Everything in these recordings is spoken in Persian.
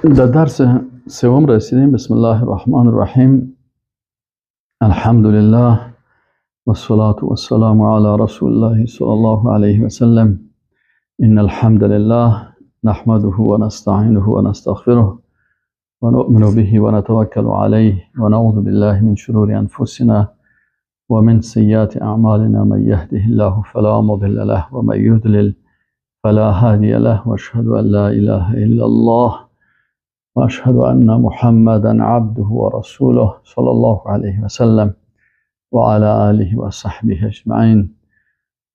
در درس سوم رسیدیم. بسم الله الرحمن الرحیم. الحمد لله والصلاة والسلام على رسول الله صلی الله علیه وسلم. إن الحمد لله نحمده ونستعينه ونستغفره ونؤمن به ونتوكل عليه ونعوذ بالله من شرور أنفسنا ومن سيئات أعمالنا. من يهده الله فلا مضل له ومن يضلل فلا هادي له، وأشهد أن لا إله إلا الله وأشهد أن محمدا عبده ورسوله صلى الله عليه وسلم وعلى آله وصحبه أجمعين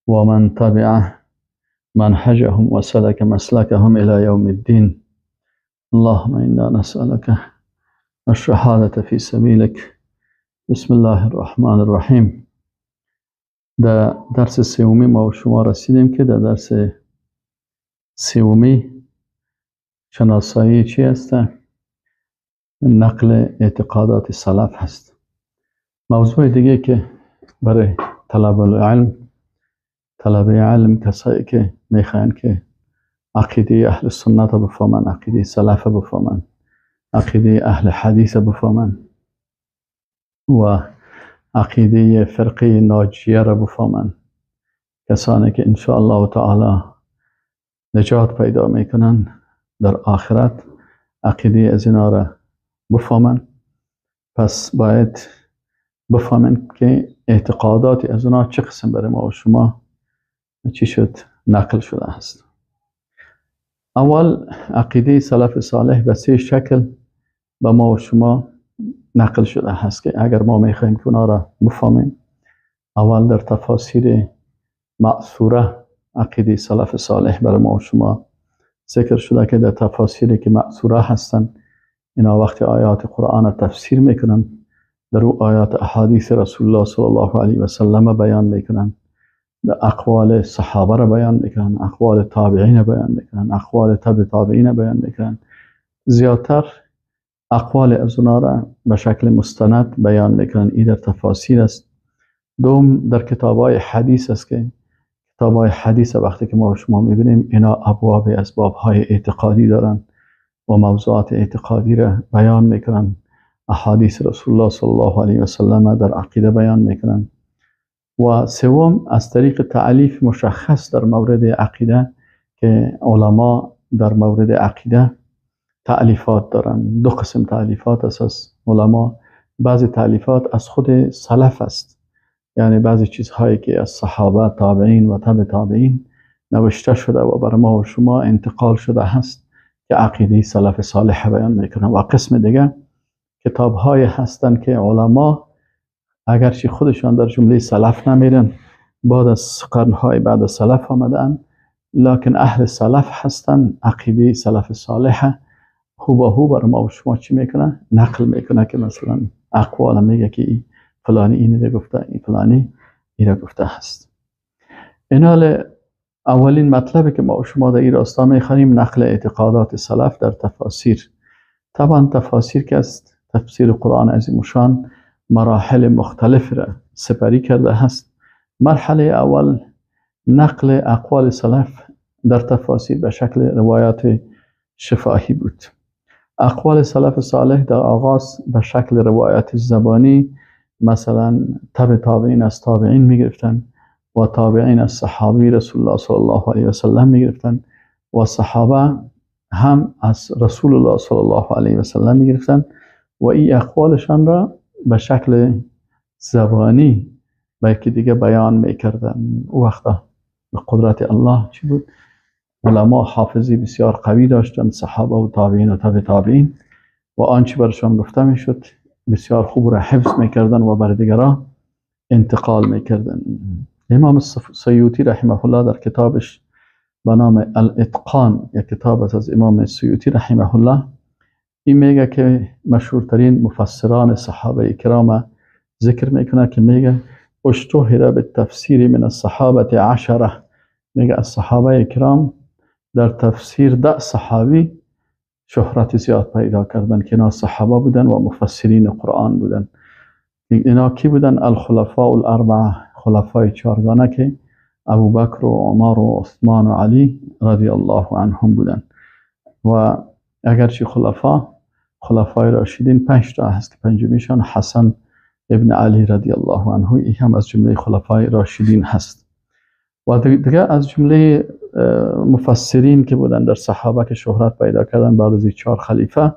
ومن تبع منهجهم وسلك مسلكهم إلى يوم الدين. اللهم إنا نسألك الشهادة في سبيلك. بسم الله الرحمن الرحیم. در درس سومی ما و شما رسیدیم که در درس سومی شناسایی چی هست؟ نقل اعتقادات سلف هست. موضوع دیگه که برای طلبه علم کسایی که میخواین که عقیده اهل سنت رو بفهمن، عقیده سلف رو بفهمن، عقیده اهل حدیث رو بفهمن و عقیده فرقه ناجیه رو بفهمن، کسانی که انشاءالله تعالی نجات پیدا میکنن در آخرت، عقیده از اینا را بفهمن. پس باید بفهمن که اعتقادات از اونا چه قسم برای ما و شما چی شد نقل شده است. اول عقیده سلف صالح به 3 شکل به ما و شما نقل شده هست که اگر ما میخوایم که اونا را بفهمیم، اول در تفاسیر مأثوره عقیده سلف صالح برای ما و شما ذکر شده که در تفاسیری که مأثوره هستن، اینا وقتی آیات قرآن تفسیر میکنن، در او آیات احادیث رسول الله صلی الله علیه و سلم بیان میکنن، در اقوال صحابه را بیان میکنن، اقوال تابعین بیان میکنن، اقوال تبع تابعین بیان میکنن. زیادتر اقوال از اونا را به شکل مستند بیان میکنن. این در تفاسیر است. دوم در کتابای حدیث است که کتابای حدیث وقتی که ما شما میبینیم اینا ابواب از بابهای اعتقادی دارن و موضوعات اعتقادی را بیان میکنن. احادیث رسول الله صلی الله علیه و سلم در عقیده بیان میکنن. و سوم از طریق تعلیف مشخص در مورد عقیده که علما در مورد عقیده تألیفات دارن. 2 قسم تألیفات اساس علما. بعضی تألیفات از خود سلف است، یعنی بعضی چیزهایی که از صحابه، تابعین و تبع تابعین نوشته شده و بر ما و شما انتقال شده هست که عقیده سلف صالح بیان میکنن. و قسم دیگه کتاب‌های هستن که علما اگرچه خودشان در جمله سلف نمیرن، بعد از قرن‌های بعد از سلف آمدن، لکن اهل سلف هستن، عقیده سلف صالح هو بر ما و شما چی میکنه؟ نقل میکنه که مثلا اقوال میگه که فلانی این را گفته، این فلانی این را گفته هست. اینال اولین مطلبی که ما و شما در این راستا میخوانیم نقل اعتقادات سلف در تفاسیر. طبعا تفاسیر که است تفسیر قرآن عظیم الشان مراحل مختلف را سپری کرده هست. مرحله اول نقل اقوال سلف در تفاسیر به شکل روایات شفاهی بود. اقوال سلف صالح در آغاز به شکل روایات زبانی، مثلا تبع تابعین از تابعین میگرفتن و تابعین از صحابی رسول الله صلی الله علیه و سلم میگرفتن و صحابه هم از رسول الله صلی الله علیه و سلم میگرفتن و این اقوالشان را به شکل زبانی بلکه دیگه بیان میکردن. او وقتا به قدرت الله چی بود؟ علما حافظی بسیار قوی داشتن، صحابه و تابعین و تبع تابعین، و آنچه برشان گفته میشد بسیار خوب را حفظ میکردن و بر دیگران انتقال میکردن. امام سیوطی رحمه الله در کتابش به نام الاتقان، یک کتاب از امام سیوطی رحمه الله، این میگه که مشهورترین مفسران صحابه کرام ذکر میکنه که میگه اشتهر بالتفسیر من الصحابه 10. میگه از صحابه کرام در تفسیر 10 صحابی شهرت زیاد پیدا کردن که اینا صحابه بودن و مفسرین قرآن بودن. اینا کی بودن؟ الخلفاء الاربعه، خلفای 4گانه که ابوبکر و عمر و عثمان و علی رضی الله عنهم بودن. و اگرچه خلفای راشدین 5 تا هست که پنجمیشان حسن ابن علی رضی الله عنه، این هم از جمله خلفای راشدین هست. و دیگه از جمله مفسرین که بودن در صحابه که شهرت پیدا کردن بعد از 4 خلیفه،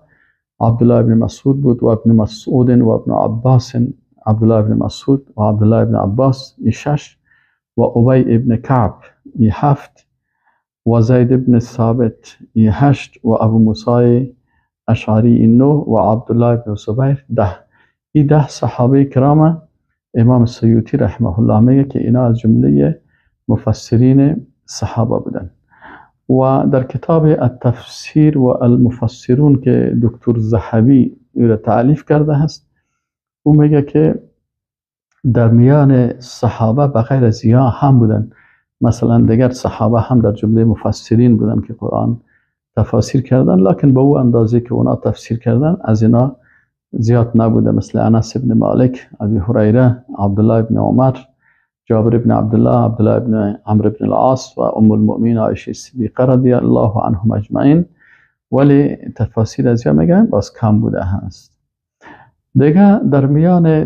عبدالله ابن مسعود بود و ابن مسعود و ابن عباس. عبدالله ابن مسعود و عبدالله ابن عباس 6 و ابی ابن کعب 7 و زید ابن ثابت 8 و ابو موسی اشعری 9 و عبدالله ابن زبیر 10. این 10 صحابه کرام امام سیوطی رحمه الله میگه که اینا از جمله مفسرین صحابه بودن. و در کتاب التفسیر و المفسرون که دکتر ذهبی را تألیف کرده هست، او میگه که در میان صحابه بغیر از اینا هم بودن، مثلا دیگر صحابه هم در جمله مفسرین بودن که قرآن تفاسیر کردن، لکن به او اندازه که اونا تفسیر کردن از اینا زیاد نبوده، مثل انس ابن مالک، ابی هریره، عبدالله ابن عمر، جابر ابن عبدالله، عبدالله ابن عمرو ابن العاص و ام المؤمنین عایشه صدیقه رضی الله عنهم اجمعین. ولی تفاسیر از اینا میگن باز کم بوده هست. دیگه در میان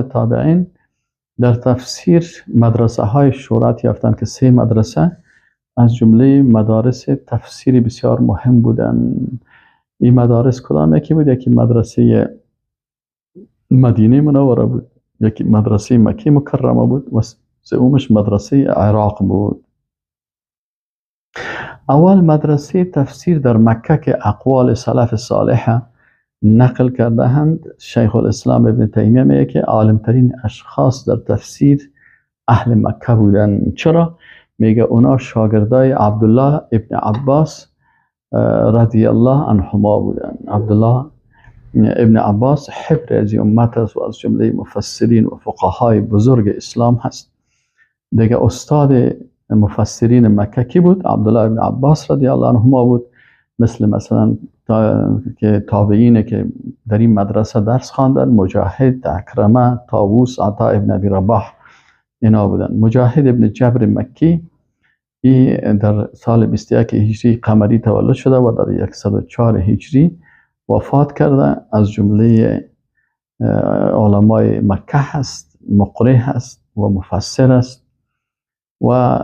تابعین در تفسیر مدرسه های شهرت یافتن که 3 مدرسه از جمله مدارس تفسیری بسیار مهم بودن. این مدارس کدام یکی بود؟ یکی مدرسه مدینه منوره بود، یکی مدرسه مکه مکرمه بود و سومش مدرسه عراق بود. اول مدرسه تفسیر در مکه که اقوال سلف صالحه نقل کرده هند، شیخ الاسلام ابن تیمیه میگه که عالمترین اشخاص در تفسیر اهل مکه بودن. چرا؟ میگه اونا شاگردای عبدالله ابن عباس رضی الله عنهما بودن. عبدالله ابن عباس حبر از امت است و از جمله مفسرین و فقهای بزرگ اسلام هست. دیگه استاد مفسرین مکه کی بود؟ عبدالله ابن عباس رضی الله عنهما بود. مثلا که تابعینه که در این مدرسه درس خواندن، مجاهد، اکرمه، طاووس، عطا ابن ابی رباح اینا بودن. مجاهد ابن جبر مکی این در سال 21 هجری قمری تولد شده و در 104 هجری وفات کرده. از جمله علمای مکه هست، مقری هست و مفسر است و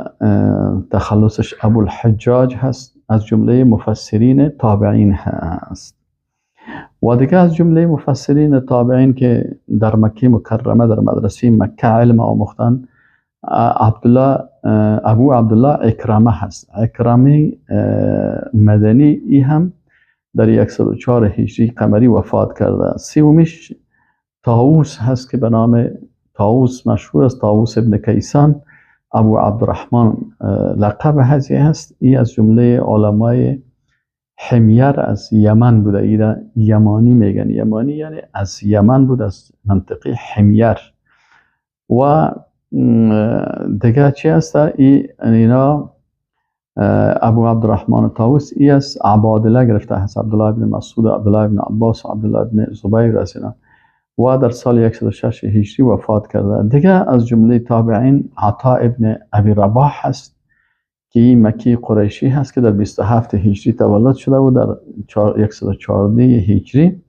تخلصش ابوالحجاج هست، از جمله مفسرین تابعین هست. و دیگه از جمله مفسرین تابعین که در مکه مکرمه در مدرسه مکه علم آموختن، ابو عبدالله اکرمه هست. اکرمه مدنی ای هم در 104 هجری قمری وفات کرده. سومش طاووس هست که به نام طاووس مشهور است، طاووس ابن کیسان. ابو عبدالرحمن لقب هزی هست. ای از جمله علمای حمیر از یمن بوده. ای را یمانی میگن. یمانی یعنی از یمن بود، از منطقه حمیر. و دیگه چی هست؟ اینا ابو عبدالرحمن طاووس ای از عبادله گرفته هست، عبدالله ابن مسعود، عبدالله ابن عباس، عبدالله ابن زبیر از اینا، و در سال 106 هجری وفات کرده. دیگه از جمله تابعین عطا ابن ابی رباح هست که این مکی قریشی هست که در 27 هجری تولد شده و در 114 هجری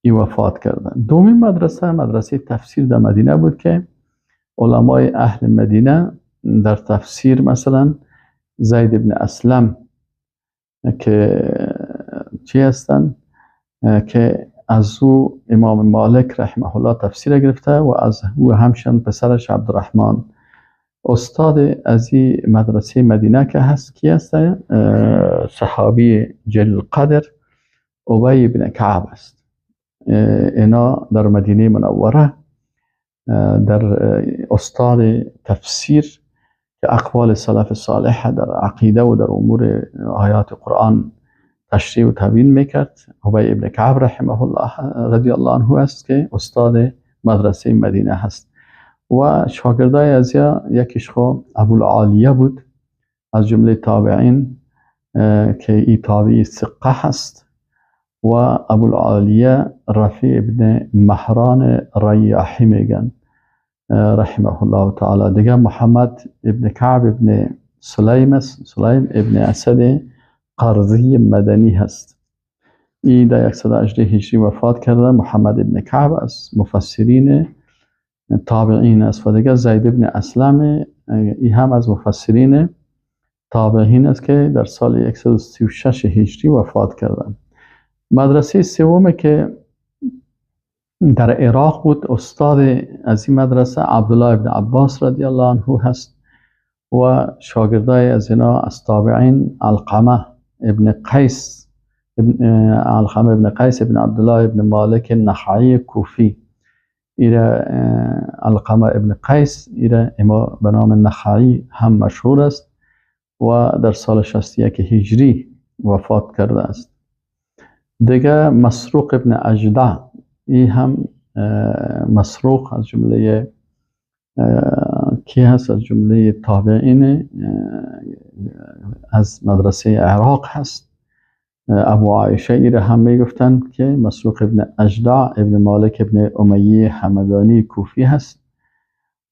ای وفات کرده. دومین مدرسه تفسیر در مدینه بود که علمای اهل مدینه در تفسیر مثلا زید ابن اسلم که چی هستن که از او امام مالک رحمه الله تفسیر گرفته و از او همشن پسرش عبدالرحمن. استاد از این مدرسه مدینه که هست کی هست؟ صحابی جلیل قدر ابی بن کعب است. اینا در مدینه منوره در استاد تفسیر که اقوال سلف صالح در عقیده و در امور آیات قرآن تشریح و تبیین میکرد، ابی ابن کعب رحمه الله رضی الله عنه است که استاد مدرسه مدینه هست. و شاگردای از یکیش خو ابوالعالیه بود از جمله تابعین که ای تابعی ثقه هست. و ابوالعالیه رفیع ابن مهران ریاحی میگن رحمه الله تعالی. دیگه محمد ابن کعب ابن سلیم ابن اسد قرضی مدنی هست. این در 118 هجری وفات کرده. محمد ابن کعب از مفسرین تابعین است و دیگر زید ابن اسلم این هم از مفسرین تابعین است که در سال 136 هجری وفات کردند. مدرسه سوم که در عراق بود، استاد از این مدرسه عبدالله ابن عباس رضی الله عنه هست و شاگردای از اینا از تابعین علقمه ابن قیس ابن عبدالله ابن مالک نخعی کوفی، ایره علقمه ابن قیس ایره اما به نام نخعی هم مشهور است و در سال 61 هجری وفات کرده است. دیگه مسروق ابن اجدع، این هم مسروق از جمله کی هست؟ از جمله تابعین از مدرسه عراق هست. ابو عایشه ایره هم میگفتن که مسروق ابن اجدع ابن مالک ابن امیه حمدانی کوفی هست.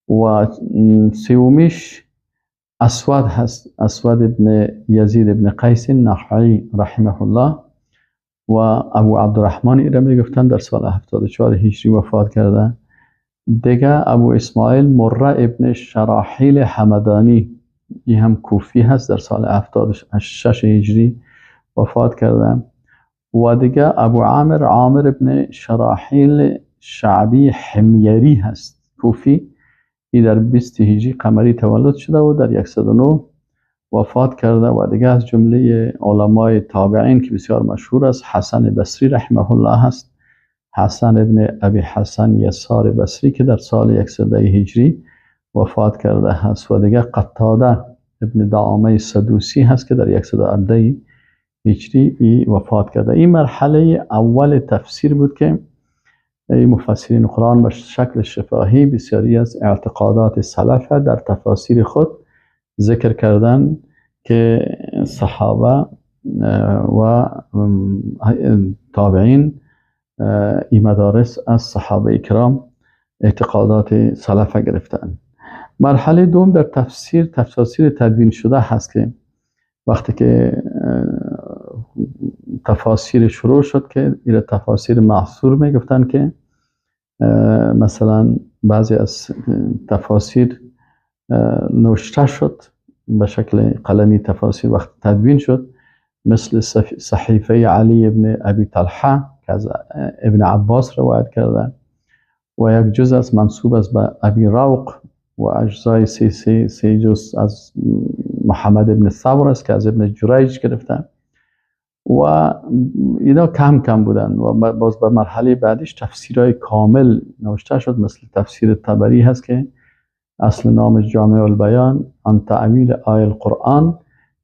و سومیش اسود هست، اسود ابن یزید ابن قیس نخعی رحمه الله و ابو عبدالرحمن ایره میگفتن در سال 74 هجری وفات کرده. دیگه ابو اسماعیل مره ابن شراحیل حمدانی، این هم کوفی هست، در سال 76 هجری وفات کرده. و دیگه ابو عامر ابن شراحیل شعبی حمیری هست، کوفی، این در 20 هجری قمری تولد شده و در 109 وفات کرده. و دیگه از جمله علمای تابعین که بسیار مشهور است حسن بصری رحمه الله هست، حسن ابن ابی حسن یسار بصری که در سال 110 هجری وفات کرده هست. و دیگه قتاده ابن دعامه سدوسی هست که در 110 هجری وفات کرده. این مرحله اول تفسیر بود که مفسرین قرآن به شکل شفاهی بسیاری از اعتقادات سلف در تفاسیر خود ذکر کردن که صحابه و تابعین این مدارس از صحابه کرام اعتقادات سلف گرفتن. مرحله دوم در تفاسیر تدوین شده هست که وقتی که تفاسیر شروع شد که این تفاسیر معصور میگفتن که مثلا بعضی از تفاسیر نوشته شد به شکل قلمی، تفاسیر وقت تدوین شد مثل صحیفه علی ابن ابی طلحه که از ابن عباس روایت کرده و یک جزء از منصوب است به ابی روق و اجزای سی جزء از محمد ابن ثور است که از ابن جریج گرفتن و اینا کم کم بودن. و باز به مرحله بعدش تفسیرهای کامل نوشته شد مثل تفسیر طبری هست که اصل نامش جامع البیان عن تعویل آیه القرآن،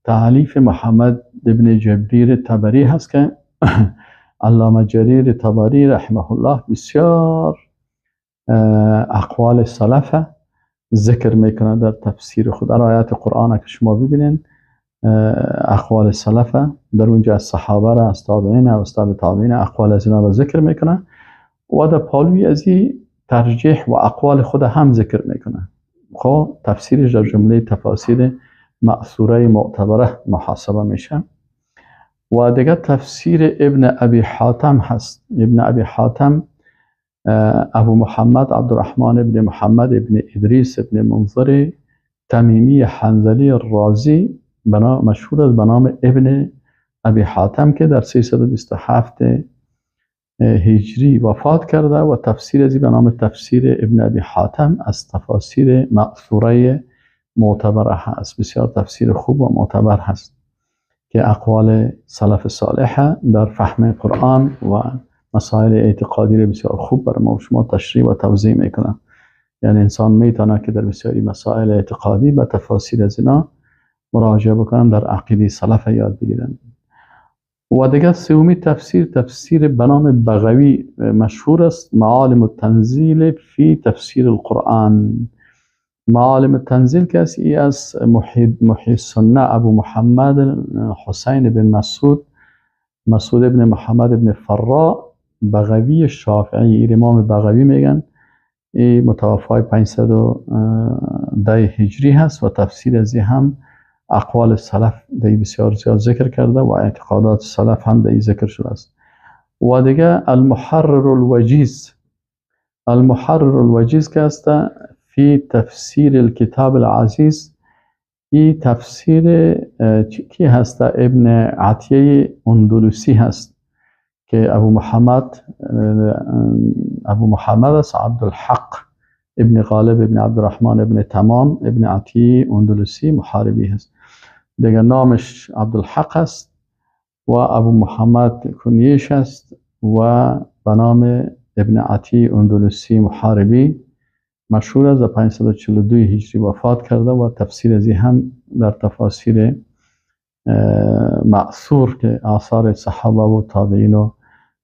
تألیف محمد ابن جبریر طبری هست که علامه جریر طبری رحمه الله بسیار اقوال سلف ذکر میکنه در تفسیر خود. در آیات قرآن که شما ببینین اقوال سلف در اونجا از صحابه را، از تابعین، از تابعین اقوال از اینا را ذکر میکنه و در پالوی از این ترجیح و اقوال خود هم ذکر میکنه. خب تفسیرش در جمله تفاسیر مأثوره معتبره محاسبه میشه. و دیگه تفسیر ابن ابی حاتم هست. ابن ابی حاتم ابو محمد عبدالرحمن ابن محمد ابن ادریس ابن منظر تمیمی حنظلی رازی مشهور است به نام ابن ابی حاتم که در 327 هجری وفات کرده و تفسیر ازی به نام تفسیر ابن ابی حاتم از تفاسیر مأثوره معتبره هست. بسیار تفسیر خوب و معتبر هست که اقوال سلف صالح در فهم قرآن و مسائل اعتقادی رو بسیار خوب برای ما و شما تشریح و توضیح میکنه. یعنی انسان میتونه که در بسیاری مسائل اعتقادی به تفاسیر از اینا مراجعه بکنن، در عقیده سلف یاد بگیرن. و دیگه سومی تفسیر به نام بغوی مشهور است، معالم التنزیل فی تفسیر القرآن. معالم التنزیل کسی از محی السنه ابو محمد حسین بن مسعود ابن محمد ابن فرا بغوی شافعی، امام بغوی میگن، این متوفای 510 هجری هست و تفسیر ازی هم اقوال سلف دی بسیار زیاد ذکر کرده و اعتقادات سلف هم دی ذکر شده است. و دیگه المحرر الوجیز که است فی تفسیر الكتاب العزیز. این تفسیر کی هست؟ ابن عطیه اندلسی هست که ابو محمد است، عبدالحق ابن غالب ابن عبدالرحمن ابن تمام ابن عطیه اندلسی محاربی هست. دیگه نامش عبدالحق است و ابو محمد کنیش است و به نام ابن عطیه اندلسی محاربی مشهور است. 542 هجری وفات کرده و تفسیر ازی هم در تفاسیر معصور که آثار صحابه و تابعین و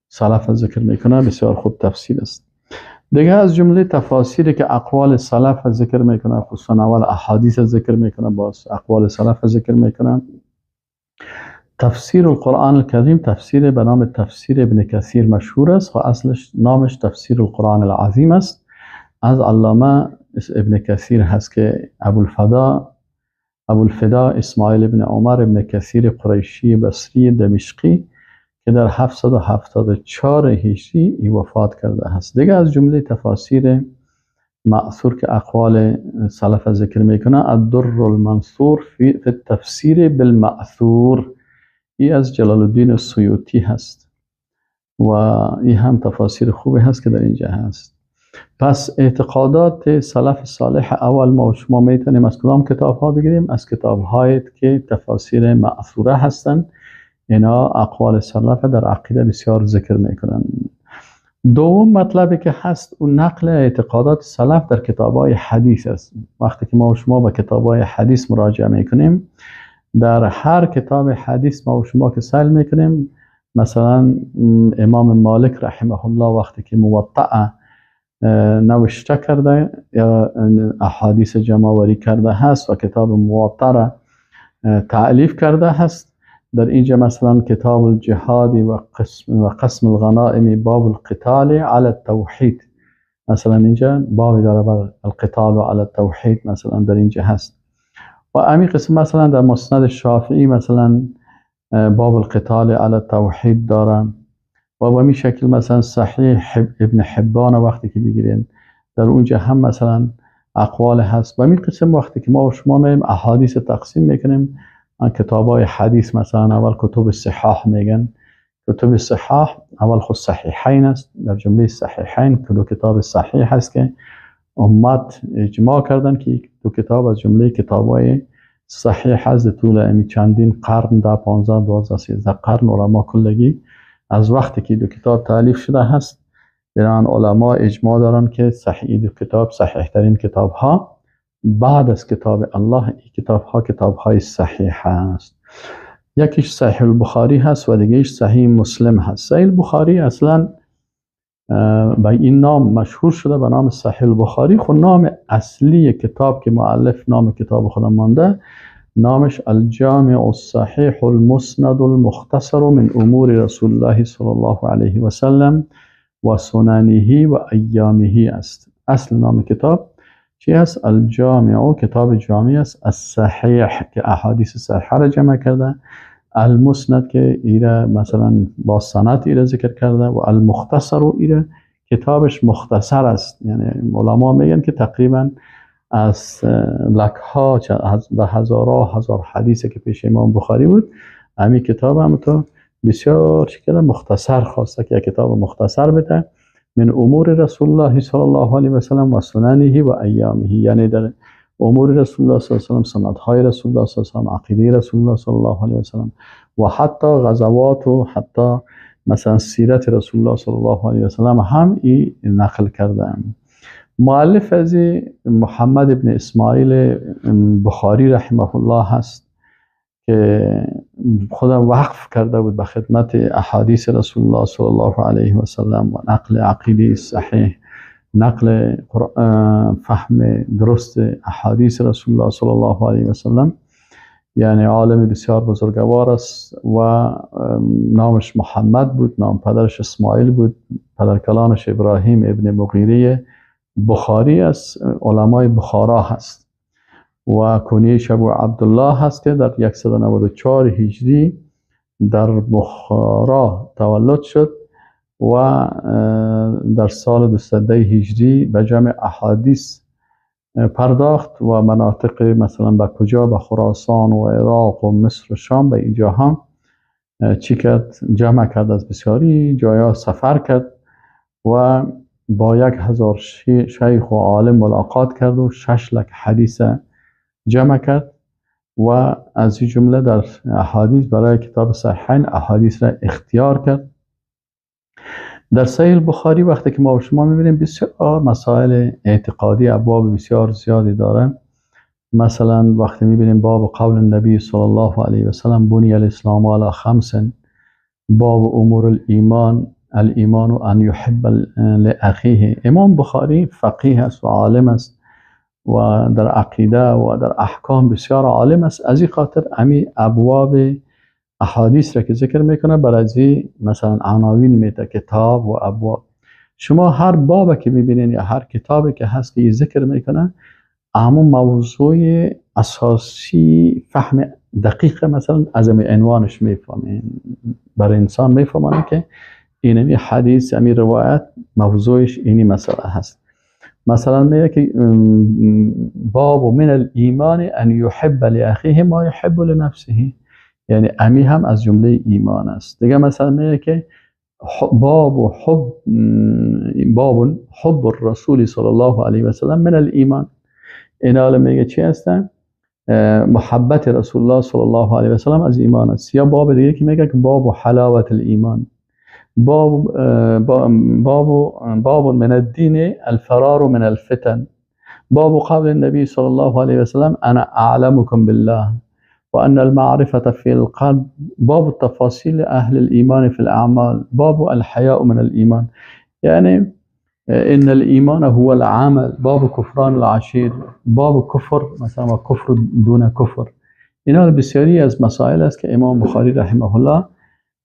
سلف ذکر میکنه بسیار خوب تفسیر است. دیگه از جمله تفاسیری که اقوال سلف ذکر میکنه، خصوصا اول احادیث ذکر میکنه، باز اقوال سلف ذکر میکنه. تفسیر القرآن الکریم، تفسیر به نام تفسیر ابن کثیر مشهور است و اصلش نامش تفسیر القرآن العظیم است. از علامه ابن کثیر هست که ابوالفدا اسماعیل ابن عمر ابن کثیر قریشی بصری دمشقی که در 774 هجری ای وفات کرده هست. دیگه از جمله تفاسیر معصور که اقوال سلف ذکر میکنه الدر المنصور فی التفسیر بالمأثور، ای از جلال الدین السیوطی هست و ای هم تفاسیر خوبی هست که در اینجا هست. پس اعتقادات سلف صالح اول ما و شما میتونیم از کدام کتاب ها بگیریم؟ از کتاب هایی که تفاسیر مأثوره هستند. اینا اقوال سلف در عقیده بسیار ذکر میکنن. دوم مطلبی که هست اون نقل اعتقادات سلف در کتاب های حدیث است. وقتی که ما و شما به کتاب های حدیث مراجعه میکنیم، در هر کتاب حدیث ما و شما که سعی میکنیم، مثلا امام مالک رحمه الله وقتی که موطأ نوشته کرده یا احادیث جمع‌آوری کرده هست و کتاب موطأ را تألیف کرده هست، در اینجا مثلا کتاب الجهاد و قسم الغنائم باب القتال على التوحید، مثلا اینجا بابی داره بر القتال علی التوحید مثلا در اینجا هست. و امی قسم مثلا در مسند شافعی مثلا باب القتال علی التوحید داره. و به می شکل مثلا صحیح ابن حبان وقتی که بگیرین در اونجا هم مثلا اقوال هست. و می قسم وقتی که ما و شما میم احادیث تقسیم میکنیم، کتابای حدیث مثلا اول کتب صحاح میگن. کتب صحاح اول خود صحیحین است، در جمله صحیحین دو کتاب صحیح هست که امت اجماع کردن که دو کتاب از جمله کتابای صحیح هست. طول امی چندین قرن، در 15 12 13 قرن علما کلگی از وقتی که دو کتاب تالیف شده هست بران علما اجماع دارن که صحیح دو کتاب صحیح ترین کتاب ها بعد از کتاب الله این کتاب ها کتاب های صحیح هست. یکیش صحیح البخاری هست و دیگهش صحیح مسلم هست. صحیح البخاری اصلا با این نام مشهور شده به نام صحیح البخاری. خود نام اصلی کتاب که مؤلف نام کتاب خودم مانده نامش الجامع الصحیح المسند المختصر من امور رسول الله صلی الله علیه و سلم و سننه و ایامه است. اصل نام کتاب چی است؟ الجامع، کتاب جامع است. الصحیح که احادیث صحیحه را جمع کرده، المسند که ایره مثلا با سند ایره ذکر کرده و المختصر ایره کتابش مختصر است. یعنی علما میگن که تقریبا از لکها و هزار حدیث که پیش امام بخاری بود، همین کتاب هم تو بسیار شکل مختصر خواسته که کتاب مختصر بده من امور رسول الله صلی الله علیه و سلم و سننه و ایامه. یعنی در امور رسول الله صلی الله علیه و سلم، سنت‌های رسول الله صلی الله علیه و سلم، عقیده رسول الله صلی الله علیه و سلم و حتی غزوات و حتی مثلا سیرت رسول الله صلی الله علیه و سلم هم این نقل کرده. مؤلف از محمد ابن اسماعیل بخاری رحمه الله هست که خودم وقف کرده بود به خدمت احادیث رسول الله صلی الله علیه و سلم و نقل عقیده صحیح، نقل فهم درست احادیث رسول الله صلی الله علیه و سلم. یعنی عالم بسیار بزرگوار است و نامش محمد بود، نام پدرش اسماعیل بود، پدرکلانش ابراهیم ابن مغیره بخاری است، علمای بخارا هست. و کنیش ابو عبدالله هست که در 194 هجری در بخارا تولد شد و در سال 210 هجری به جمع احادیث پرداخت و مناطق مثلا به کجا، به خراسان و عراق و مصر و شام، به اینجا هم چی کرد، جمع کرد، از بسیاری جایا سفر کرد و با 1000 شیخ و عالم ملاقات کرد و 6 لک حدیث جمع کرد و از این جمله در احادیث برای کتاب صحیحین احادیث را اختیار کرد. در صحیح البخاری وقتی که ما و شما میبینیم بسیار مسائل اعتقادی ابواب بسیار زیادی داره. مثلا وقتی میبینیم باب قول النبی صلی الله علیه و سلم بنی الاسلام علی 5، باب امور الایمان و ان یحب لاخیه. امام بخاری فقیه است و عالم است و در عقیده و در احکام بسیار عالم است. از این خاطر امی ابواب احادیث را که ذکر میکنه برای مثلا عناوین میده، کتاب و ابواب. شما هر باب که میبینین یا هر کتابی که هست که ذکر میکنه اما موضوع اساسی فهم دقیق مثلا از عنوانش میفهمین، برای انسان میفهمونه که این حدیث، این روایت موضوعش اینی مسئله هست. مثلا میگه که باب من الایمان ان یحب لاخیه ما یحب لنفسه، یعنی امی هم از جمله ایمان است. دیگه مثلا میگه که باب حب الرسول صلی الله علیه و سلم من الایمان. این حالا میگه چی هستن؟ محبت رسول الله صلی الله علیه و سلم از ایمان است. یا باب دیگه که میگه که باب حلاوت الایمان، باب من الدین الفرار من الفتن، باب قول النبی صلی الله علیه و سلم انا اعلمكم بالله وان المعرفة في القلب، باب التفاصيل اهل الايمان في الاعمال، باب الحياء من الايمان، يعني ان الايمان هو العمل، باب كفران العشير، باب كفر مثلا كفر دون كفر. اینا بسیاری از مسائل است که امام بخاری رحمه الله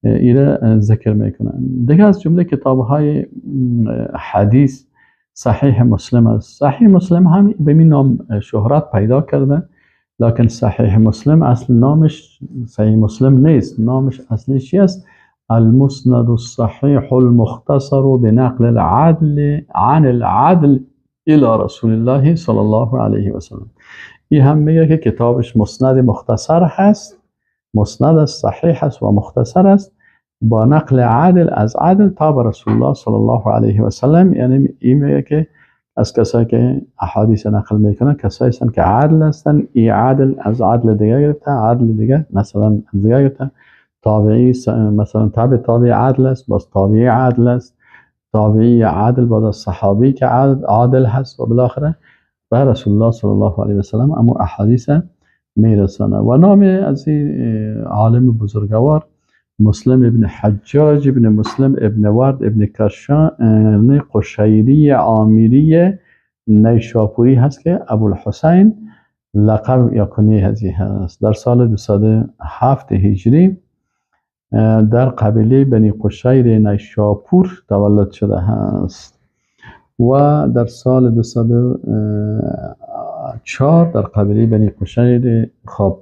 ایره ذکر میکنن. دیگه از جمله کتاب‌های حدیث صحیح مسلم است. صحیح مسلم هم به این نام شهرت پیدا کرده، لکن صحیح مسلم اصل نامش صحیح مسلم نیست. نامش اصلی چی است؟ المسند الصحیح المختصر بنقل العدل عن العدل الى رسول الله صلی الله علیه و سلم. این هم میگه که کتابش مسند مختصر هست، مسند است، صحیح است و مختصر است، با نقل عدل از عدل تا به رسول الله صلی الله علیه و سلم. یعنی این میگه که از کسایی که احادیث نقل میکنن کسایی هستن که عدل هستن. این عدل از عدل دیگه گرفته، عدل دیگه مثلا دیگه گرفته، تابعی مثلا تابعی عدل است، باز تابعی عدل است، تابعی عدل باز از صحابی که عادل هست و بالاخره به رسول الله صلی الله علیه و سلم اما احادیث میرسانه. و نام از این عالم بزرگوار مسلم ابن حجاج ابن مسلم ابن ورد ابن کرشان قشیری عامری نیشاپوری هست که ابوالحسین لقب یا کنیه هزی هست. در سال 207 هجری در قبیله بنی قشیر نیشاپور تولد شده هست و در سال 204 در قبیله بنی قشیر خواب.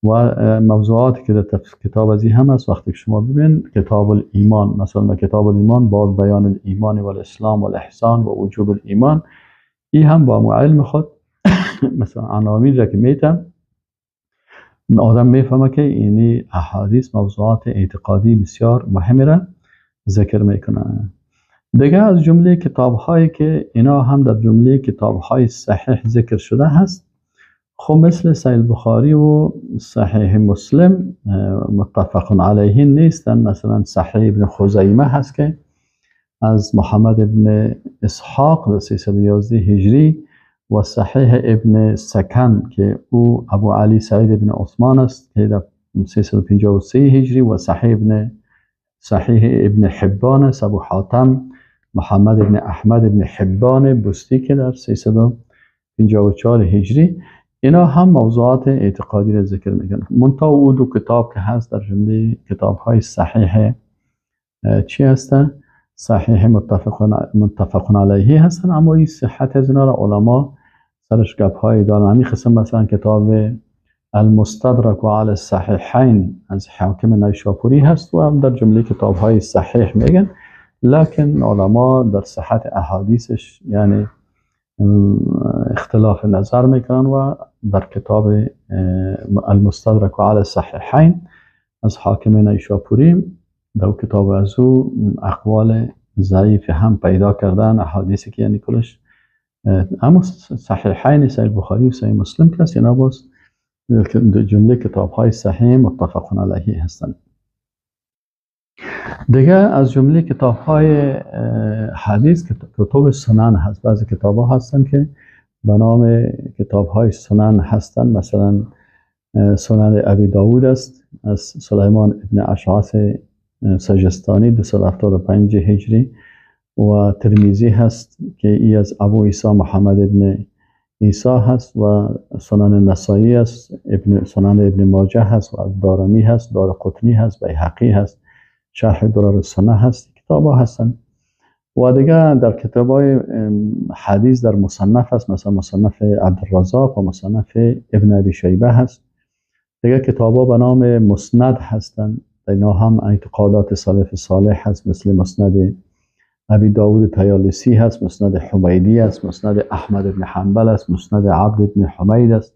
و موضوعاتی که در کتاب ازی هم است وقتی که شما ببین کتاب الایمان، مثلا کتاب الایمان باب بیان الایمان و الاسلام و الاحسان و وجوب الایمان، این هم با علم خود مثلا عناوین را که میتم آدم میفهمه که اینی احادیث موضوعات اعتقادی بسیار مهمی را ذکر میکنه. دیگه از جمله کتاب هایی که اینا هم در جمله کتاب های صحیح ذکر شده هست، خب مثل صحیح بخاری و صحیح مسلم متفق علیه نیستن. مثلا صحیح ابن خزیمه هست که از محمد ابن اسحاق در 311 هجری و صحیح ابن سکن که او ابو علی سعید ابن عثمان است که در 353 هجری و صحیح ابن حبان است ابو حاتم محمد ابن احمد ابن حبان بستی که در 354 هجری. اینا هم موضوعات اعتقادی را ذکر میکنن. منتها او دو کتاب که هست در جمله کتاب های صحیح چی هستن؟ صحیح متفق علیه هستن، اما این صحت از اینا را علما سرش گپ‌هایی دارن. همین قسم مثلا کتاب المستدرک علی الصحیحین از حاکم نیشاپوری هست و هم در جمله کتاب‌های صحیح میگن، لکن علما در صحت احادیثش یعنی اختلاف نظر میکنن و در کتاب المستدرک علی الصحیحین از حاکم نیشاپوری در کتاب از او اقوال ضعیف هم پیدا کردن، احادیثی که یعنی کلش اما صحیحین صحیح بخاری و صحیح مسلم که است، یعنی باز جمله کتاب های صحیح متفق علیه هستند. دیگه از جمله کتاب های حدیث کتاب سنن هست. بعضی کتاب ها هستن که به نام کتاب های سنن هستن، مثلا سنن ابی داود است از سلیمان ابن اشعث سجستانی 275 هجری و ترمیزی هست که ای از ابو عیسی محمد ابن عیسی هست و سنن نسائی است، سنن ابن ماجه هست و از دارمی هست، دارقطنی هست، بیهقی هست، شرح درر السنه هست. کتاب ها هستن و دیگه در کتاب های حدیث در مصنف هست، مثلا مصنف عبدالرزاق و مصنف ابن ابی شیبه هست. دیگه کتاب ها به نام مسند هستن، اینا هم اعتقادات سلف صالح هست، مثل مسند ابی داود طیالسی هست، مسند حمیدی است، مسند احمد بن حنبل است، مسند عبد بن حمید است،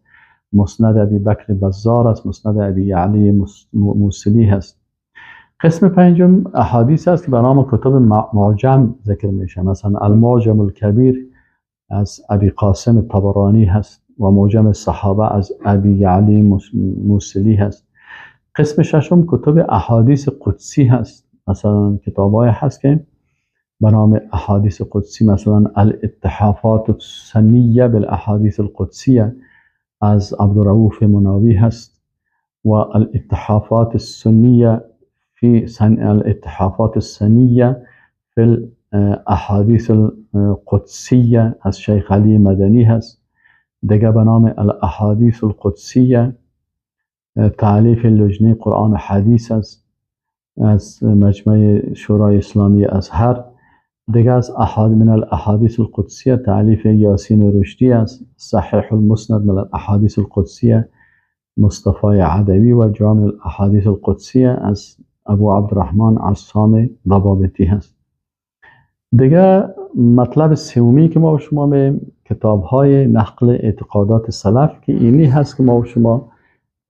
مسند ابی بکر بزار است، مسند ابی علی موصلی هست. قسم پنجم احادیث است که به نام کتب معجم ذکر میشه، مثلا المعجم الکبیر از ابی قاسم طبرانی هست و معجم الصحابه از ابی علی موصلی هست. قسم ششم کتب احادیث قدسی هست، مثلا کتاب‌های هست که به نام احادیث قدسی، مثلا الاتحافات السنیه بالاحادیث القدسیه از عبدالرؤوف مناوی هست و الاتحافات السنیه فی الاتحافات السنیه فی الاحادیث القدسیه از شیخ علی مدنی هست. دیگه به نام الاحادیث القدسیه تألیف لجنه قرآن و حدیث است از مجمع شورای اسلامی ازهر. دیگه از من الاحادیث القدسیه تألیف یاسین رشدی است، صحیح المسند من الاحادیث القدسیه مصطفی عدوی و جامع الاحادیث القدسیه از ابو عبدالرحمن عصام ضبابتی هست. دیگه مطلب سومی که ما و شما به کتاب های نقل اعتقادات سلف که اینی هست که ما و شما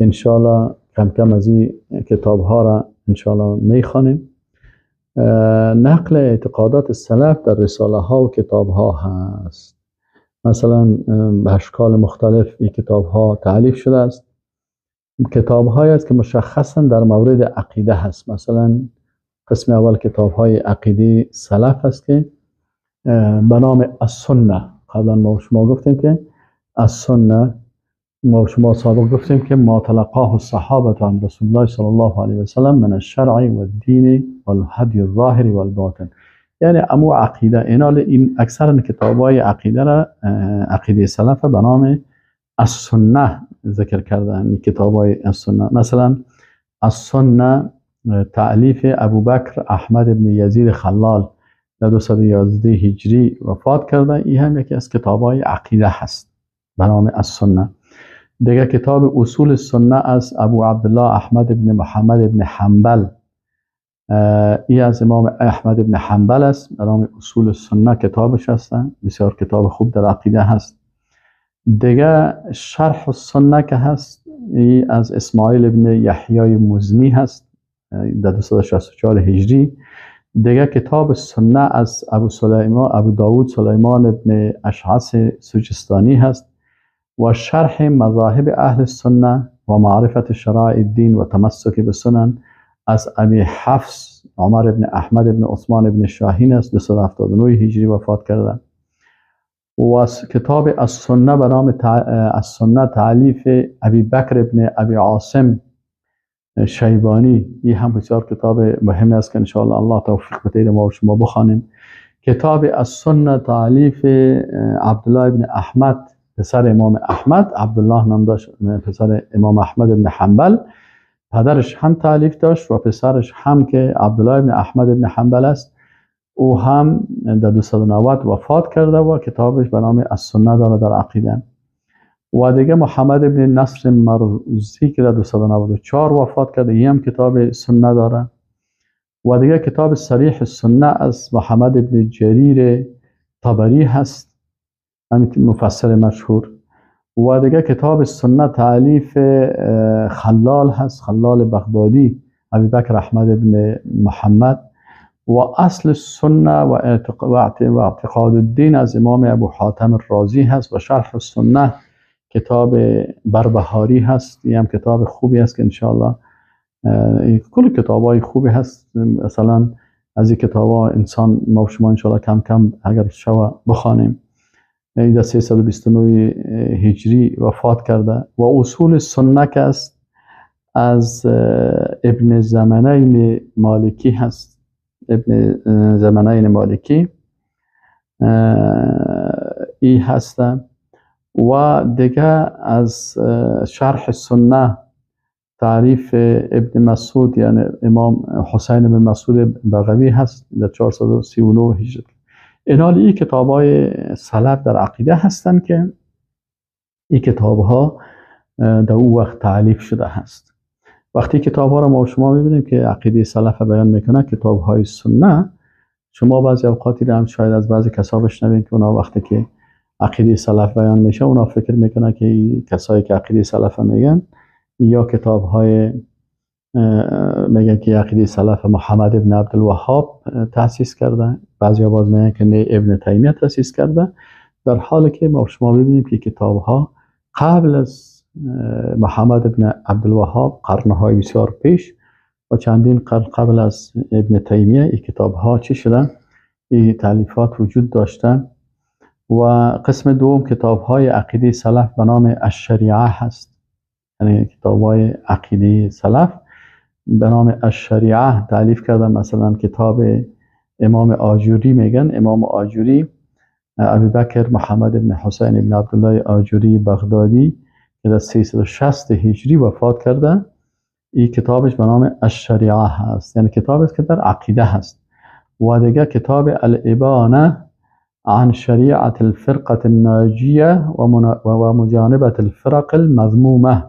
انشاءالله کم کم از این کتاب ها را انشاءالله میخوانیم. نقل اعتقادات سلف در رساله ها و کتاب ها هست، مثلا به اشکال مختلف این کتاب ها تألیف شده است. کتاب هایی است که مشخصا در مورد عقیده هست، مثلا قسم اول کتاب های عقیده سلف است که به نام السنه. قبلا ما شما گفتیم که السنه، ما شما سابق گفتیم که ما تلقاه الصحابه عن رسول الله صلی الله علیه و سلم من الشرع و الدین و الهدی الظاهر و الباطن، یعنی امو عقیده. این اکثر کتاب‌های عقیده را عقیده سلف به نام السنه ذکر کردن. کتاب‌های السنه مثلا السنه تألیف ابوبکر احمد بن یزید خلال در 211 هجری وفات کرده. این هم یکی از کتاب‌های عقیده هست به نام السنه. دیگه کتاب اصول السنه از ابو عبدالله احمد بن محمد بن حنبل، ای از امام احمد بن حنبل است، به نام اصول السنه کتابش هستن، بسیار کتاب خوب در عقیده هست. دیگه شرح السنه که هست، ای از اسماعیل بن یحیی مزنی هست در 264 هجری. دیگه کتاب السنه از ابو داود سلیمان بن اشعث سجستانی هست و شرح مذاهب اهل السنه و معرفت شرائع الدین و تمسک بالسنن از ابی حفص عمر بن احمد بن عثمان بن شاهین است، 279 هجری وفات کرده. و کتاب السنه به نام السنه تألیف ابی بکر بن ابی عاصم شیبانی، این هم بسیار کتاب مهمی است که انشاءالله الله توفیق بده ما و شما بخوانیم. کتاب السنه تألیف عبدالله بن احمد پسر امام احمد، عبدالله نام داشت، پسر امام احمد بن حنبل، پدرش هم تألیف داشت و پسرش هم که عبدالله بن احمد بن حنبل است او هم در 290 وفات کرده و کتابش به نام السنه داره در عقیده. و دیگه محمد ابن نصر مروزی که در 294 وفات کرده، این هم کتاب سنه داره. و دیگه کتاب صریح السنه از محمد ابن جریر طبری هست، همین مفسر مشهور. و دیگه کتاب سنه تعلیف خلال هست، خلال بغدادی، ابوبکر احمد ابن محمد. و اصل السنه و اعتقاد الدین از امام ابو حاتم الرازی هست. و شرح السنه کتاب بربهاری هست، این هم کتاب خوبی هست که انشاءالله کل کتاب های خوبی هست. مثلا از این کتاب ها انسان ما و شما انشاءالله کم کم اگر شو بخوانیم. این در 329 هجری وفات کرده. و اصول سنه که است از ابن زمنین مالکی هست، ابن زمنین مالکی ای هست. و دیگه از شرح سنه تعریف ابن مسعود یعنی امام حسین بن مسعود بغوی هست در 439 هجری. این کتاب‌های سلف در عقیده هستند که این کتاب‌ها در اون وقت تعلیف شده هست. وقتی کتاب‌ها رو ما و شما می‌بینیم که عقیده سلف بیان میکنه، کتاب‌های سنه، شما بعضی اوقاتی رو هم شاید از بعضی کسا بشنوید که اونا وقتی که عقیده سلف بیان میشه اونا فکر میکنه که کسایی که عقیده سلف میگن یا کتاب‌های میگن که عقیده سلف محمد ابن عبدالوهاب تأسیس کرده، بعضی باز میگن که نه ابن تیمیه تأسیس کرده، در حالی که ما شما ببینیم که کتاب‌ها قبل از محمد ابن عبدالوهاب قرن‌های بسیار پیش و چندین قرن قبل از ابن تیمیه این کتاب‌ها چی شدن؟ این تالیفات وجود داشتن. و قسم دوم کتاب‌های عقیده سلف به نام الشریعه هست، یعنی کتاب‌های عقیده سلف به نام الشریعه تالیف کردن. مثلا کتاب امام آجوری میگن، امام آجوری ابوبکر محمد ابن حسین ابن عبدالله آجوری بغدادی که در 360 هجری وفات کرده، این کتابش به نام الشریعه هست، یعنی کتابی که در عقیده هست. و دیگه کتاب الابانه عن شریعه الفرقه الناجیه و مجانبه الفرق المذمومه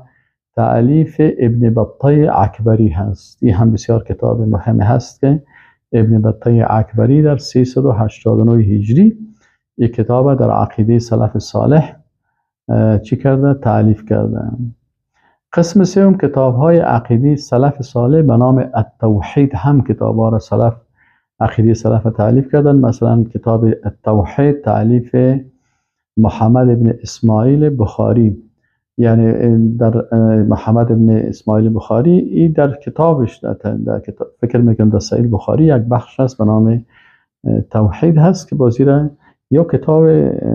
تألیف ابن بطه اکبری هست. این هم بسیار کتاب مهم هست که ابن بطه اکبری در 389 هجری یک کتاب در عقیده سلف صالح چی کرده؟ تألیف کرده. قسم سوم کتاب‌های عقیده سلف صالح به نام التوحید، هم کتاب‌ها را سلف عقیده سلف تألیف کردن. مثلا کتاب التوحید تألیف محمد ابن اسماعیل بخاری، یعنی در محمد ابن اسماعیل بخاری این در کتابش در کتاب فکر میکنم در صحیح بخاری یک بخش هست به نام توحید هست که بازی را یا کتاب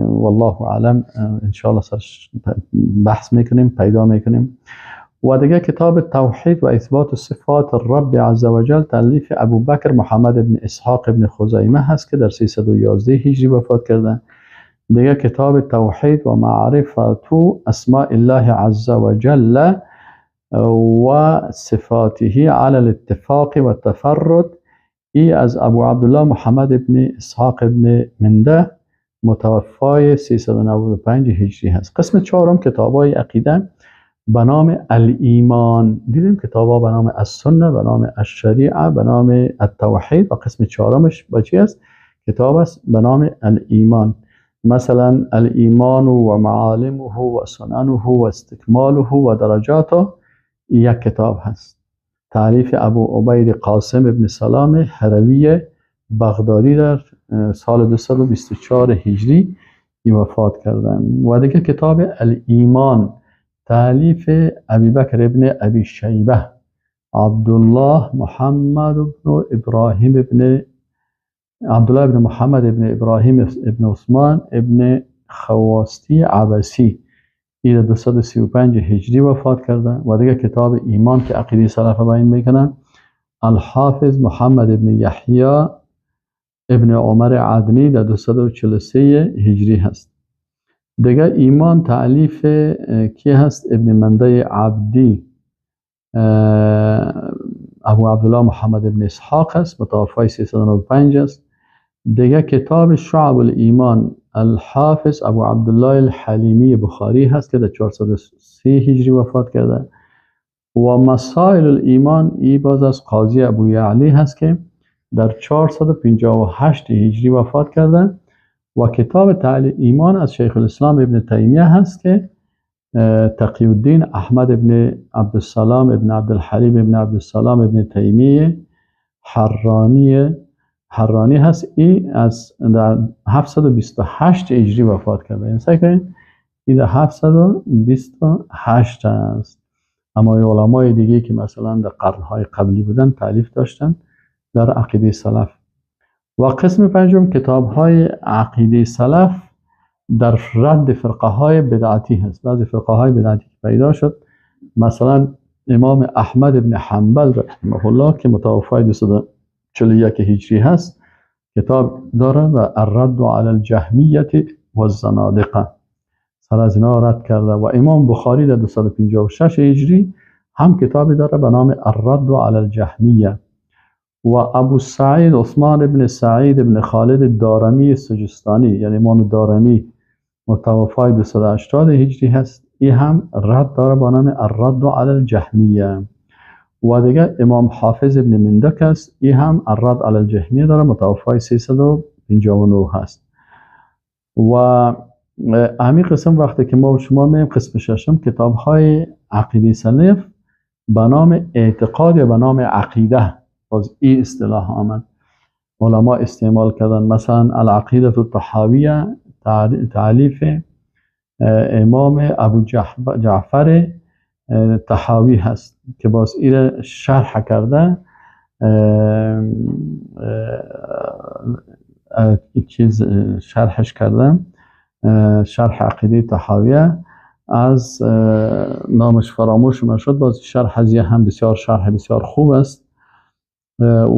والله اعلم انشاءالله سرش بحث میکنیم پیدا میکنیم. و دیگه کتاب توحید و اثبات صفات الرب عز وجل تألیف ابوبکر محمد ابن اسحاق ابن خزیمه هست که در 311 هجری وفات کرده. دیگه کتاب توحید و معرفت اسماء الله عز وجل و صفاته علی الاتفاق و التفرد، ای از ابو عبدالله محمد ابن اسحاق ابن منده متوفای 395 هجری هست. قسم چهارم کتاب‌های عقیده به نام الایمان، دیدیم کتاب‌ها به نام السنه، به نام الشریعه، به نام التوحید. و قسم چهارمش با چی است؟ کتاب است به نام الایمان. مثلا الایمان و معالمه و سننه و استکماله و درجاته یک کتاب هست. تعریف ابو عبید قاسم ابن سلام هروی بغدادی در سال 224 هجری وفات کردن. و دیگه کتاب الایمان تعلیف ابوبکر ابن ابی شیبه عبدالله محمد ابن ابراهیم ابن عبدالله ابن محمد ابن ابراهیم ابن عثمان ابن خواستی عبسی، این 235 هجری وفات کرده. و دیگه کتاب ایمان که عقیده سلف بیان میکنن الحافظ محمد ابن یحیی ابن عمر عدنی در 243 هجری هست. دیگه ایمان تألیف کی هست؟ ابن منده عبدی ابو عبدالله محمد ابن اسحاق هست، متوفای 395 است. دیگه کتاب شعب الایمان الحافظ ابو عبدالله الحلیمی بخاری هست که در 430 هجری وفات کرده. و مسائل الایمان ای باز از قاضی ابو یعلی هست که در 458 هجری وفات کرده. و کتاب تعلیل ایمان از شیخ الاسلام ابن تیمیه هست که تقی الدین احمد ابن عبدالسلام ابن عبدالحلیم ابن عبدالسلام ابن تیمیه حرانی هست. ای از در 728 هجری وفات کرده. این سکن ای در 728 است. اما علمای دیگه که مثلا در قرنهای قبلی بودن تعلیف داشتن در عقیده سلف. و قسم پنجم کتاب‌های عقیده سلف در رد فرقه‌های بدعتی هست. بعضی فرقه‌های بدعتی که پیدا شد، مثلا امام احمد ابن حنبل رحمه الله که متوفی 241 هجری هست کتاب داره و الرد علی الجهمیه و الزنادقه، سر از اینا رد کرده. و امام بخاری در 256 هجری هم کتابی داره به نام الرد علی الجهمیه. و ابو سعید عثمان ابن سعید ابن خالد دارمی سجستانی، یعنی امام دارمی متوفی 280 هجری هست، این هم رد داره با نام الرد علی الجهمیه. و دیگه امام حافظ ابن مندک است، این هم الرد علی الجهمیه داره، متوفی 359 هست. و همین قسم وقتی که ما و شما میم قسم ششم کتاب های عقیده سلف به نام اعتقاد یا به نام عقیده، باز این اصطلاح آمد علما استعمال کردن. مثلا العقیده الطحاویه تعلیف امام ابو جعفر طحاوی هست که باز این شرح کرده، چیز شرحش کردم، شرح عقیده طحاویه، از نامش فراموش شد. باز شرح هزیه هم بسیار شرح بسیار خوب است.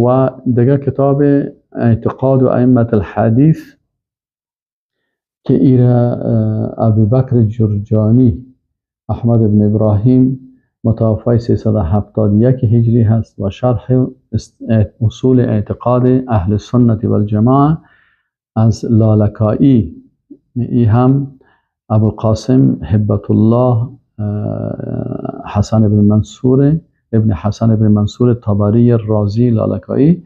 و دیگه کتاب اعتقاد و ائمه الحدیث که ایره ابوبکر جرجانی احمد ابن ابراهیم متوفی 371 هجری هست. و شرح اصول اعتقاد اهل سنت و الجماعه از لالکایی، ای هم ابوالقاسم هبت الله حسن ابن منصور طبری رازی لالکایی،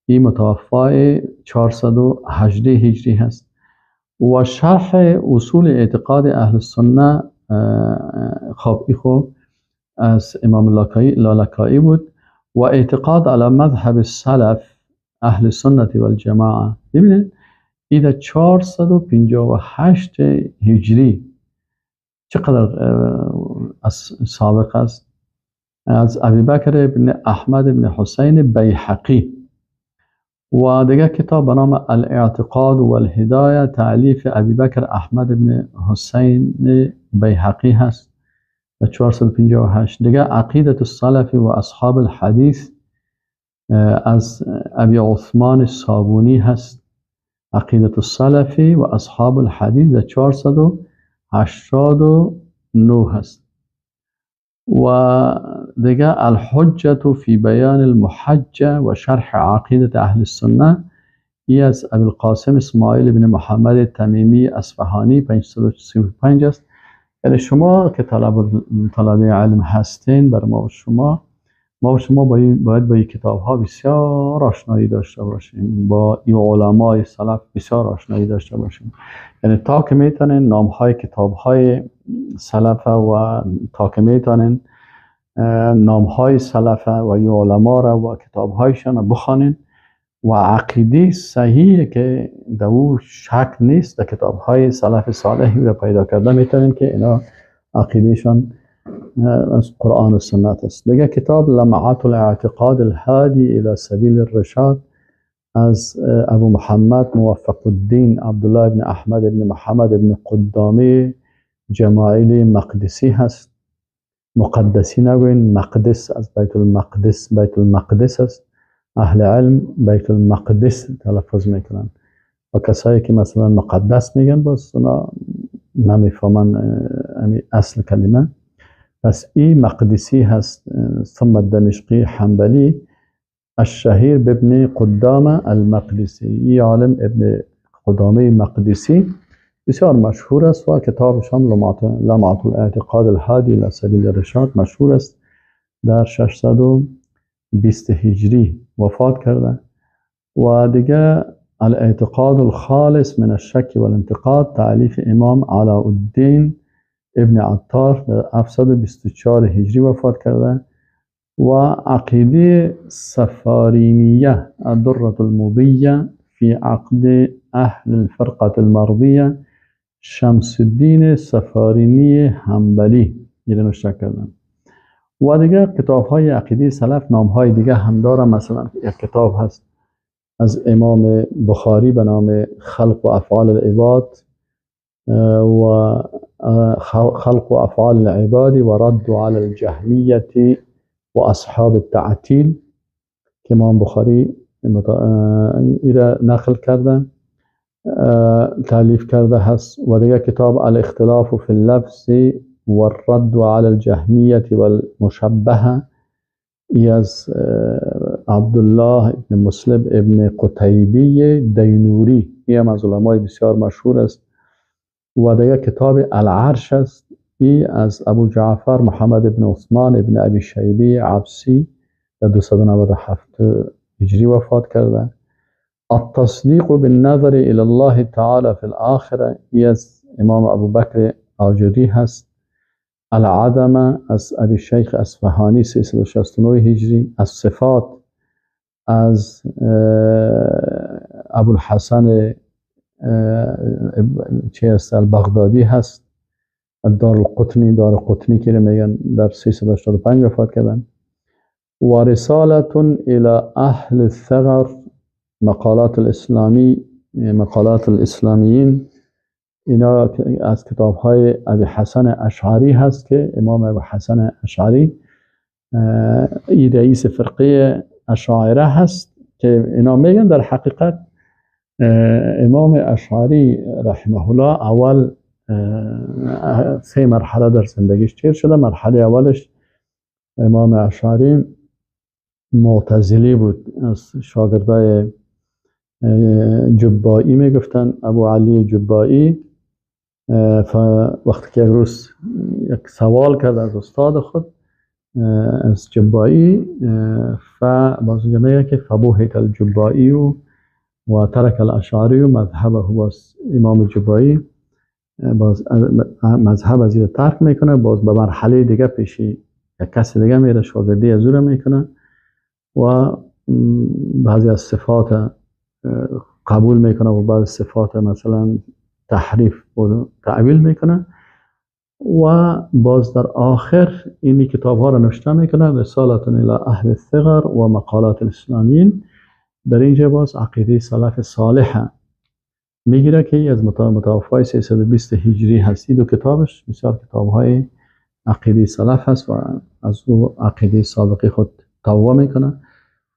این متوفی 418 هجری هست. و شرح اصول اعتقاد اهل سنت خب از امام لالکایی بود. و اعتقاد علی مذهب السلف اهل سنت و الجماعه، ببینید این در 458 هجری چقدر از سابق است، از ابوبکر ابن احمد ابن حسین بیهقی. و دیگه کتاب به نام الاعتقاد و الهدایه تعلیف ابوبکر احمد ابن حسین بیهقی هست در 458. دیگه عقیده السلف و اصحاب الحدیث از ابی عثمان صابونی هست، عقیده السلف و اصحاب الحدیث در 489 هست. و دیگه الحجة فی بیان المحجة و شرح عقیده اهل السنه، ای از ابوالقاسم اسماعیل بن محمد تمیمی اصفهانی 535 است. یعنی شما که طلبه علم هستین، بر ما و شما باید با این کتاب ها بسیار آشنایی داشته باشیم، با این علمای سلف بسیار آشنایی داشته باشیم. یعنی تا که میتونین نام های کتاب های سلف و تا که میتونین نام های سلف و این علما را و کتاب هایشان بخوانین و عقیده صحیح که در او شک نیست، در کتاب های سلف صالحی را پیدا کرده میتونین که اینا عقیدهشان از قرآن و سنت است. دیگه کتاب لمعات الاعتقاد الهادی الى سبیل الرشاد از ابو محمد موفق الدین عبدالله ابن احمد ابن محمد ابن قدامه جماعیلی مقدسی هست. مقدسی نگوین، مقدس از بیت المقدس است. اهل علم بیت المقدس تلفظ میکنن و کسایی که مثلا مقدس میگن باز اونا نمیفهمن اصل کلمه. پس این مقدسی هست. ثم دمشقی حنبلی الشهیر بابن قدامه المقدسی. این عالم ابن قدامه مقدسی بسیار مشهور است و کتابش هم لمعة الاعتقاد الهادی الی سبیل الرشاد مشهور است. در 620 هجری وفات کرده. و دیگه الاعتقاد الخالص من الشک والانتقاد تعلیف امام علاءالدین ابن عطار در 724 هجری وفات کرده. و عقیده سفارینیه الدرة المضیه فی عقد اهل الفرقة المرضیه شمس الدین سفارینی حنبلی نوشته کردن. و دیگه کتاب های عقیده سلف نام های دیگه هم داره. مثلا یک کتاب هست از امام بخاری به نام خلق و افعال العباد و خلق و افعال العباد و رد علی الجهمیه و اصحاب التعطیل که امام بخاری ایره نقل کرده تالیف کرده هست. و دیگه کتاب الاختلاف فی اللفظ و الرد علی الجهمیه و المشبهه ای از عبدالله ابن مسلم ابن قتیبی دینوری، ای هم از علمای بسیار مشهور است. و دیگه کتاب العرش است، ای از ابو جعفر محمد ابن عثمان ابن ابی شیبه عبسی در 297 هجری وفات کرده. التصدیق بالنظر الى الله تعالی فی الاخره، ای از امام ابو بکر آجری هست. العدم از ابی شیخ اصفهانی 369 هجری. الصفات از ابو الحسن البغدادی هست. دار القطنی که میگن در 385 وفات کردن. و رسالة الى اهل الثغر مقالات الاسلامیین، اینا از کتاب های ابی حسن اشعری هست که امام ابی حسن اشعری رئیس فرقه اشاعره هست که اینا میگن در حقیقت امام اشعری رحمه الله اول 3 مرحله در زندگیش تیر شده. مرحله اولش امام اشعری معتزلی بود، از شاگردای جبائی میگفتن، ابو علی جبائی. وقتی که یک روز یک سوال کرد از استاد خود از جبائی، باز میگه که فبوهت الجبائی و ترک الاشعری و مذهبه. باز امام جبائی باز مذهب از این ترک میکنه، باز به مرحله دیگه پیشی یک کس دیگه میره شاگردی از او میکنه و بعضی از صفات قبول میکنه و بعضی صفات مثلا تحریف و تعویل میکنه. و باز در آخر اینی کتاب ها را نوشته میکنه، رسالة الی اهل الثغر و مقالات الاسلامیین. در اینجا باز عقیده سلف صالحه میگیره که از متوفای 320 هجری هستی. دو کتابش بسیار کتاب های عقیده سلف هست و از او عقیده سابقی خود توبه میکنه.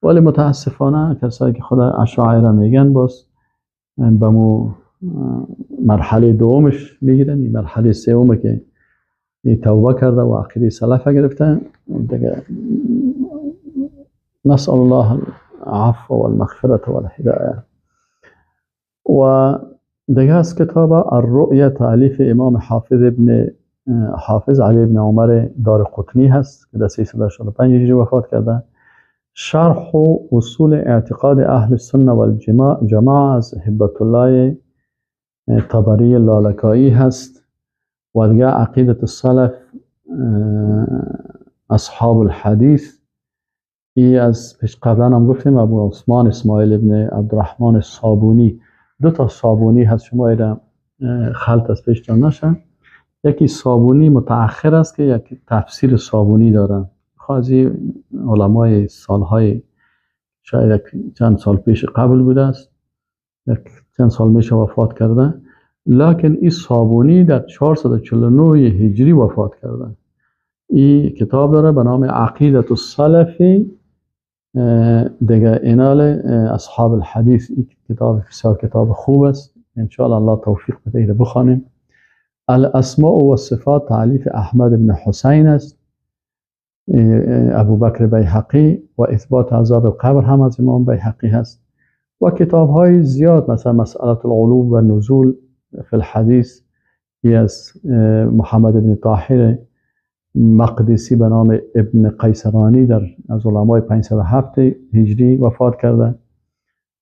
ولی متاسفانه کسایی که خود اشاعره میگن باز به مو مرحله دومش میگیرن. این مرحله سومه که توبه کرده و عقیده سلف گرفتن دیگه. نسأل الله العفو والمغفرة والهدایه. و دیگه از کتاب الرؤیه تالیف امام حافظ علی ابن عمر دار قطنی هست که در 385 هجری وفات کرده. شرح و اصول اعتقاد اهل السنه والجماعه از هبت الله طبری لالکایی هست. و دیگه عقیدة السلف اصحاب الحدیث، ای از قبلا هم گفتیم ابو عثمان اسماعیل ابن عبدالرحمن الصابونی. 2 صابونی هست، شما ایره خلط از پیش جان نشن. یکی صابونی متأخر است که یک تفسیر صابونی دارن، خواهی علمای سالهای شاید چند سال پیش قبل بوده است، چند سال میشه وفات کرده. لکن این صابونی در 449 هجری وفات کرده. این کتاب داره به نام عقیدة السلف دیگه انال اصحاب الحدیث. این کتاب بسیار کتاب خوب است، انشاءالله الله توفیق بده ایره بخوانیم. الاسماء و صفات تالیف احمد بن حسین است. ابوبکر بیهقی و اثبات عذاب قبر هم از امام بیهقی هست و کتاب های زیاد مثلا مسئله العلو و نزول فی الحدیث از محمد بن طاهر مقدسی به نام ابن قیسرانی از علمای 507 هجری وفات کرده.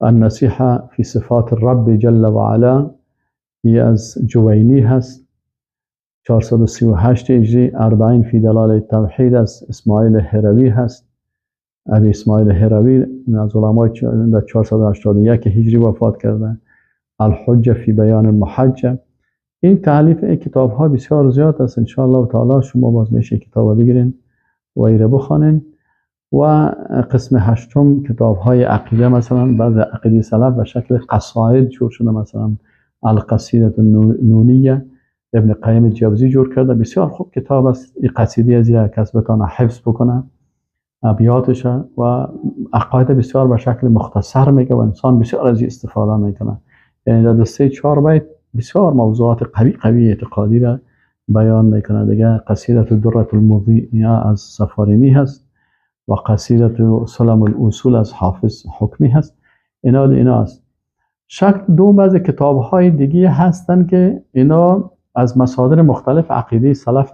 النصیحه فی صفات الرب جل و علا از جوینی هست 438 هجری. 40 فی دلال التوحید از اسماعیل هروی هست. ابی اسماعیل هروی از علمای 481 هجری وفات کرده. الحجه فی بیان المحجه. این تالیف کتاب ها بسیار زیاد است. انشاءالله تعالی شما باز میشه کتاب بگیرین و ایره بخوانین. و قسم هشتم کتاب های عقیده، مثلا بعض عقیده سلف به شکل قصاید جور شده، مثلا القصیده النونیه ابن قیم جوزی جور کرده. بسیار خوب کتاب است. این قصیده از یک کس بتانه حفظ بکنه ابیاتش و عقاید بسیار به شکل مختصر میگه و انسان بسیار از استفاده میکنه. یعنی در 3-4 بیت بسیار موضوعات قوی اعتقادی را بیان میکنه. دیگه قصیده دره المضیء از سفارینی هست و قصیده سلم الاصول از حافظ حکمی هست. اینا است. شکل دوم از کتاب های دیگه هستن که اینا از مصادر مختلف عقیده سلف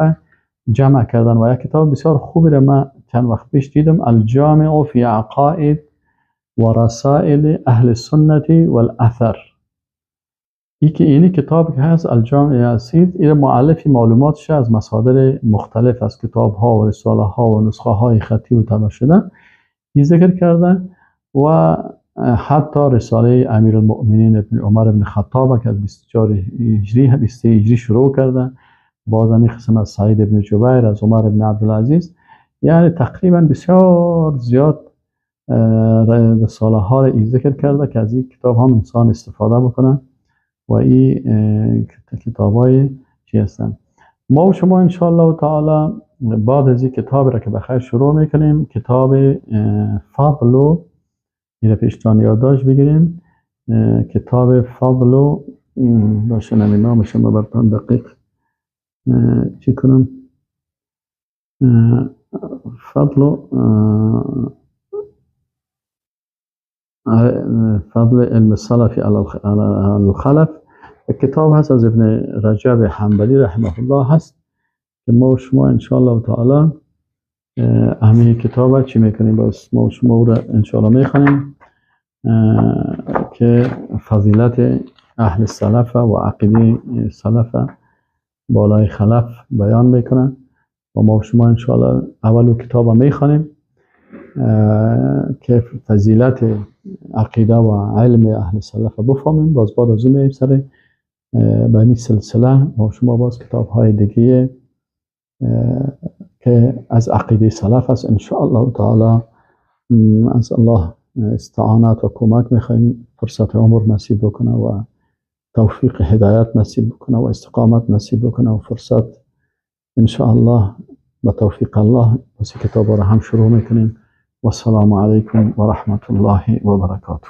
جمع کردن و یک کتاب بسیار خوبی را من چند وقت پیش دیدم، الجامع فی عقائد و رسائل اهل السنت والاثر. اینی کتاب که هست الجامع اسید، این مؤلف معلوماتش از مصادر مختلف از کتاب ها و رساله ها و نسخه های خطی و طبع شده این ذکر کرده و حتی رساله امیر المؤمنین ابن عمر ابن خطاب که از 24 هجری 23 هجری شروع کرده، باز هم قسم از سعید ابن جبیر، از عمر ابن عبدالعزیز. یعنی تقریبا بسیار زیاد رساله ها را ذکر کرده که از این کتاب هم انسان استفاده بکنه و این کتاب های چی هستن. ما و شما انشاءالله تعالی بعد از این کتاب را که بخیر شروع میکنیم، کتاب فضل این پیشتان یادداشت بگیرین. کتاب فضل باشه نام شما برتان دقیق چی کنم. فضل علم السلف علی الخلف. کتاب هست از ابن رجب حنبلی رحمه الله هست که ما و شما انشاءالله تعالی همین کتاب چی میکنیم، باز ما و شما رو انشاءالله میخوانیم که فضیلت اهل سلف و عقیده سلف بالای خلف بیان میکنن و ما و شما انشاءالله اول کتاب میخوانیم که فضیلت عقیده و علم اهل سلف بفهمیم. باز بعد از اون میریم سر به این سلسله ما شما باز کتاب های دیگه که از عقیده سلف است انشاءالله تعالی. از الله استعانت و کمک میخوایم فرصت عمر نصیب بکنه و توفیق هدایت نصیب بکنه و استقامت نصیب بکنه و فرصت انشاءالله با توفیق الله بس کتاب را هم شروع میکنیم. و السلام علیکم و رحمت الله و برکاته.